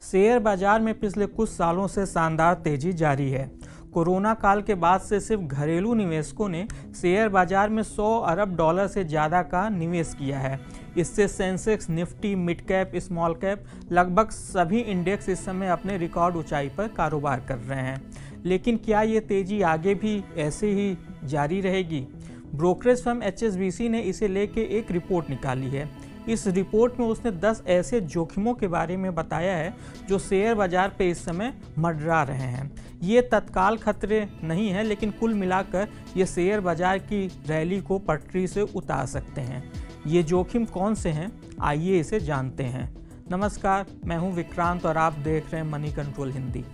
Share बाजार में पिछले कुछ सालों से शानदार तेजी जारी है। कोरोना काल के बाद से सिर्फ घरेलू निवेशकों ने शेयर बाजार में 100 अरब डॉलर से ज़्यादा का निवेश किया है। इससे Sensex, Nifty, mid cap, small cap लगभग सभी इंडेक्स इस समय अपने रिकॉर्ड ऊंचाई पर कारोबार कर रहे हैं। लेकिन क्या ये तेजी आगे भी ऐसे ही जारी रहेगी? ब्रोकरेज फर्म HSBC ने इसे लेके एक रिपोर्ट निकाली है। इस रिपोर्ट में उसने 10 ऐसे जोखिमों के बारे में बताया है जो शेयर बाजार पे इस समय मंडरा रहे हैं। ये तत्काल खतरे नहीं है, लेकिन कुल मिलाकर ये शेयर बाजार की रैली को पटरी से उतार सकते हैं। ये जोखिम कौन से हैं, आइए इसे जानते हैं। नमस्कार, मैं हूं विक्रांत और आप देख रहे हैं मनी कंट्रोल हिंदी।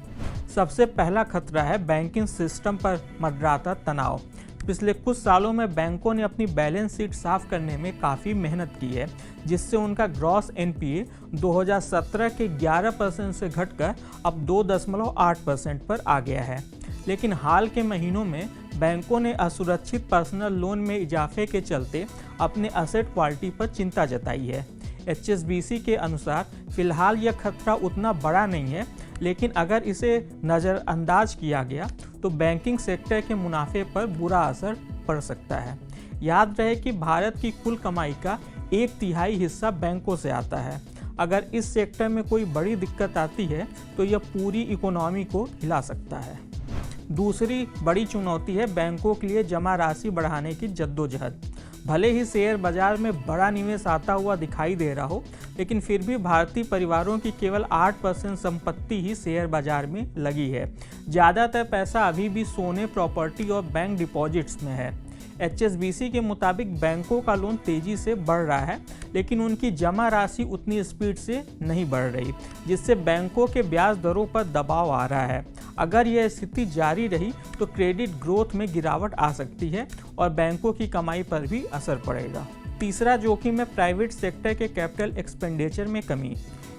सबसे पहला खतरा है बैंकिंग सिस्टम पर मंडराता तनाव। पिछले कुछ सालों में बैंकों ने अपनी बैलेंस शीट साफ करने में काफ़ी मेहनत की है, जिससे उनका ग्रॉस NPA 2017 के 11% से घटकर अब 2.8% पर आ गया है। लेकिन हाल के महीनों में बैंकों ने असुरक्षित पर्सनल लोन में इजाफे के चलते अपने एसेट क्वालिटी पर चिंता जताई है। HSBC के अनुसार फिलहाल यह खतरा उतना बड़ा नहीं है, लेकिन अगर इसे नज़रअंदाज किया गया तो बैंकिंग सेक्टर के मुनाफे पर बुरा असर पड़ सकता है। याद रहे कि भारत की कुल कमाई का 1/3 हिस्सा बैंकों से आता है। अगर इस सेक्टर में कोई बड़ी दिक्कत आती है तो यह पूरी इकोनॉमी को हिला सकता है। दूसरी बड़ी चुनौती है बैंकों के लिए जमा राशि बढ़ाने की जद्दोजहद। भले ही शेयर बाजार में बड़ा निवेश आता हुआ दिखाई दे रहा हो, लेकिन फिर भी भारतीय परिवारों की केवल 8% संपत्ति ही शेयर बाजार में लगी है। ज़्यादातर पैसा अभी भी सोने, प्रॉपर्टी और बैंक डिपॉजिट्स में है। HSBC के मुताबिक बैंकों का लोन तेजी से बढ़ रहा है, लेकिन उनकी जमा राशि उतनी स्पीड से नहीं बढ़ रही, जिससे बैंकों के ब्याज दरों पर दबाव आ रहा है। अगर यह स्थिति जारी रही तो क्रेडिट ग्रोथ में गिरावट आ सकती है और बैंकों की कमाई पर भी असर पड़ेगा। तीसरा जोखिम है प्राइवेट सेक्टर के कैपिटल एक्सपेंडिचर में कमी।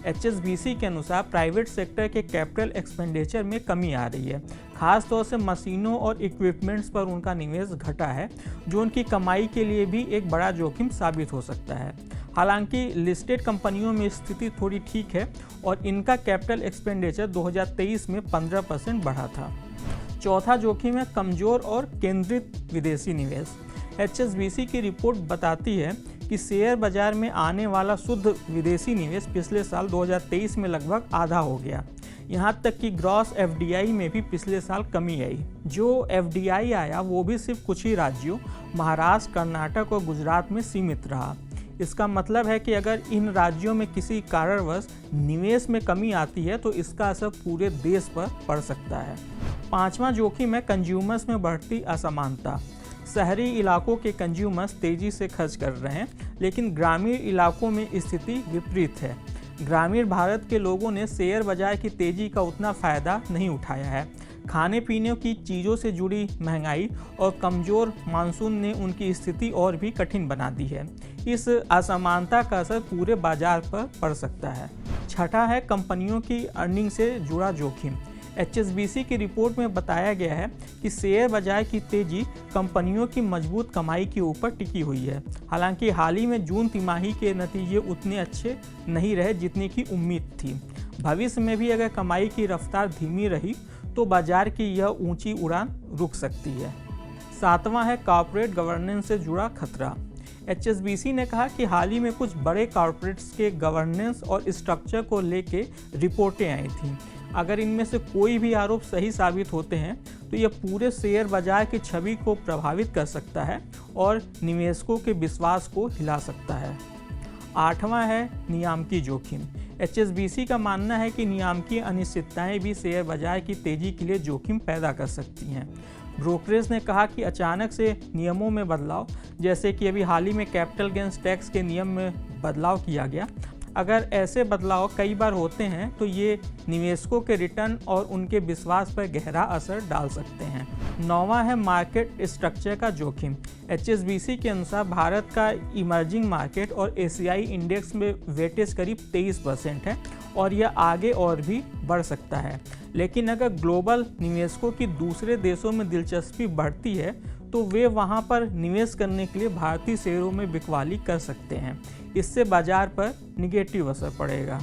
HSBC के अनुसार प्राइवेट सेक्टर के कैपिटल एक्सपेंडिचर में कमी आ रही है। खास तौर से मशीनों और इक्विपमेंट्स पर उनका निवेश घटा है, जो उनकी कमाई के लिए भी एक बड़ा जोखिम साबित हो सकता है। हालांकि लिस्टेड कंपनियों में स्थिति थोड़ी ठीक है और इनका कैपिटल एक्सपेंडिचर 2023 में 15% बढ़ा था। चौथा जोखिम है कमज़ोर और केंद्रित विदेशी निवेश। HSBC की रिपोर्ट बताती है कि शेयर बाजार में आने वाला शुद्ध विदेशी निवेश पिछले साल 2023 में लगभग आधा हो गया। यहाँ तक कि ग्रॉस FDI में भी पिछले साल कमी आई। जो FDI आया वो भी सिर्फ कुछ ही राज्यों, महाराष्ट्र, कर्नाटक और गुजरात में सीमित रहा। इसका मतलब है कि अगर इन राज्यों में किसी कारणवश निवेश में कमी आती है तो इसका असर पूरे देश पर पड़ सकता है। पांचवा जोखिम है कंज्यूमर्स में बढ़ती असमानता। शहरी इलाकों के कंज्यूमर्स तेजी से खर्च कर रहे हैं, लेकिन ग्रामीण इलाकों में स्थिति विपरीत है। ग्रामीण भारत के लोगों ने शेयर बाजार की तेजी का उतना फ़ायदा नहीं उठाया है। खाने पीने की चीज़ों से जुड़ी महंगाई और कमज़ोर मानसून ने उनकी स्थिति और भी कठिन बना दी है। इस असमानता का असर पूरे बाजार पर पड़ सकता है। छठा है कंपनियों की अर्निंग से जुड़ा जोखिम। HSBC की रिपोर्ट में बताया गया है कि शेयर बाजार की तेजी कंपनियों की मजबूत कमाई के ऊपर टिकी हुई है। हालांकि हाल ही में जून तिमाही के नतीजे उतने अच्छे नहीं रहे जितनी की उम्मीद थी। भविष्य में भी अगर कमाई की रफ्तार धीमी रही तो बाजार की यह ऊंची उड़ान रुक सकती है। सातवां है कॉर्पोरेट गवर्नेंस से जुड़ा खतरा। HSBC ने कहा कि हाल ही में कुछ बड़े कॉर्पोरेट्स के गवर्नेंस और स्ट्रक्चर को लेके रिपोर्टें आई थीं। अगर इनमें से कोई भी आरोप सही साबित होते हैं तो यह पूरे शेयर बाजार की छवि को प्रभावित कर सकता है और निवेशकों के विश्वास को हिला सकता है। आठवां है नियामकी जोखिम। HSBC का मानना है कि नियामकीय अनिश्चितताएं भी शेयर बाजार की तेजी के लिए जोखिम पैदा कर सकती हैं। ब्रोकरेज ने कहा कि अचानक से नियमों में बदलाव, जैसे कि अभी हाल ही में कैपिटल गेन्स टैक्स के नियम में बदलाव किया गया, अगर ऐसे बदलाव कई बार होते हैं तो ये निवेशकों के रिटर्न और उनके विश्वास पर गहरा असर डाल सकते हैं। नौवां है मार्केट स्ट्रक्चर का जोखिम। HSBC के अनुसार भारत का इमर्जिंग मार्केट और एशियाई इंडेक्स में वेटेज करीब 23% है और यह आगे और भी बढ़ सकता है। लेकिन अगर ग्लोबल निवेशकों की दूसरे देशों में दिलचस्पी बढ़ती है तो वे वहां पर निवेश करने के लिए भारतीय शेयरों में बिकवाली कर सकते हैं। इससे बाजार पर निगेटिव असर पड़ेगा।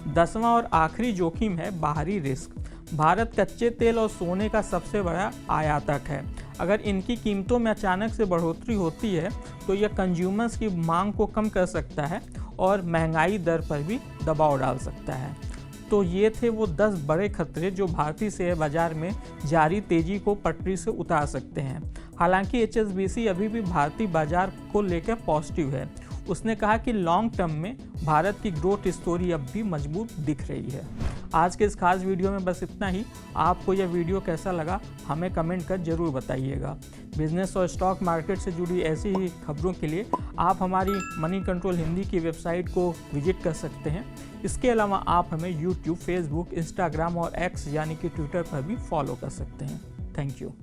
10वां और आखिरी जोखिम है बाहरी रिस्क। भारत कच्चे तेल और सोने का सबसे बड़ा आयातक है। अगर इनकी कीमतों में अचानक से बढ़ोतरी होती है तो यह कंज्यूमर्स की मांग को कम कर सकता है और महंगाई दर पर भी दबाव डाल सकता है। तो ये थे वो 10 बड़े खतरे जो भारतीय शेयर बाजार में जारी तेजी को पटरी से उतार सकते हैं। हालांकि HSBC अभी भी भारतीय बाजार को लेकर पॉजिटिव है। उसने कहा कि लॉन्ग टर्म में भारत की ग्रोथ स्टोरी अब भी मजबूत दिख रही है। आज के इस खास वीडियो में बस इतना ही। आपको यह वीडियो कैसा लगा हमें कमेंट कर जरूर बताइएगा। बिजनेस और स्टॉक मार्केट से जुड़ी ऐसी ही खबरों के लिए आप हमारी मनी कंट्रोल हिंदी की वेबसाइट को विजिट कर सकते हैं। इसके अलावा आप हमें यूट्यूब, फेसबुक, इंस्टाग्राम और एक्स यानी कि ट्विटर पर भी फॉलो कर सकते हैं। Thank you.